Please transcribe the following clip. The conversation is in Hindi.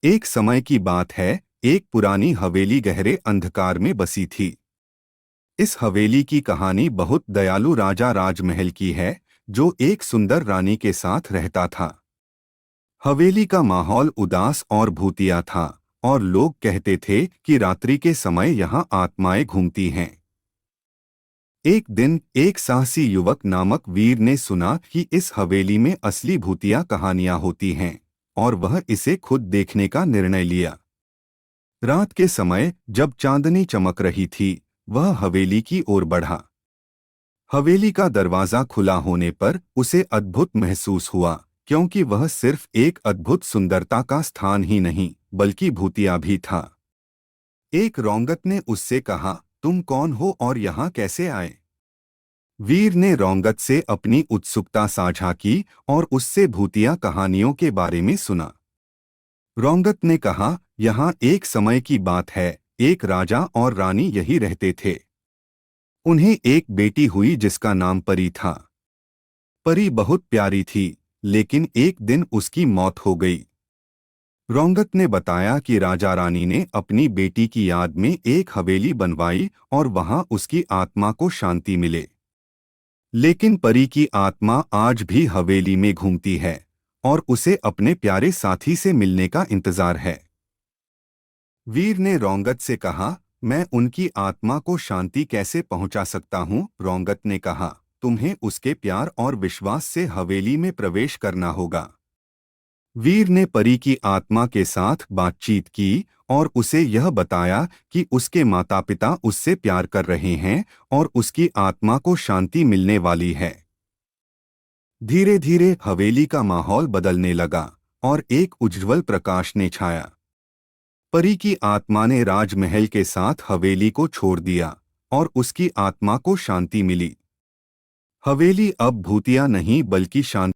एक समय की बात है, एक पुरानी हवेली गहरे अंधकार में बसी थी। इस हवेली की कहानी बहुत दयालु राजा राजमहल की है, जो एक सुंदर रानी के साथ रहता था। हवेली का माहौल उदास और भूतिया था, और लोग कहते थे कि रात्रि के समय यहाँ आत्माएं घूमती हैं। एक दिन एक साहसी युवक नामक वीर ने सुना कि इस हवेली में असली भूतिया कहानियां होती हैं, और वह इसे खुद देखने का निर्णय लिया। रात के समय जब चांदनी चमक रही थी, वह हवेली की ओर बढ़ा। हवेली का दरवाजा खुला होने पर उसे अद्भुत महसूस हुआ, क्योंकि वह सिर्फ एक अद्भुत सुंदरता का स्थान ही नहीं, बल्कि भूतिया भी था। एक रौंगत ने उससे कहा, तुम कौन हो और यहाँ कैसे आए? वीर ने रौंगत से अपनी उत्सुकता साझा की और उससे भूतिया कहानियों के बारे में सुना। रौंगत ने कहा, यहाँ एक समय की बात है, एक राजा और रानी यही रहते थे। उन्हें एक बेटी हुई जिसका नाम परी था। परी बहुत प्यारी थी, लेकिन एक दिन उसकी मौत हो गई। रौंगत ने बताया कि राजा रानी ने अपनी बेटी की याद में एक हवेली बनवाई और वहां उसकी आत्मा को शांति मिले। लेकिन परी की आत्मा आज भी हवेली में घूमती है और उसे अपने प्यारे साथी से मिलने का इंतजार है। वीर ने रौंगत से कहा, मैं उनकी आत्मा को शांति कैसे पहुंचा सकता हूं? रौंगत ने कहा, तुम्हें उसके प्यार और विश्वास से हवेली में प्रवेश करना होगा। वीर ने परी की आत्मा के साथ बातचीत की और उसे यह बताया कि उसके माता पिता उससे प्यार कर रहे हैं और उसकी आत्मा को शांति मिलने वाली है। धीरे धीरे हवेली का माहौल बदलने लगा और एक उज्ज्वल प्रकाश ने छाया। परी की आत्मा ने राजमहल के साथ हवेली को छोड़ दिया और उसकी आत्मा को शांति मिली। हवेली अब भूतिया नहीं बल्कि शांति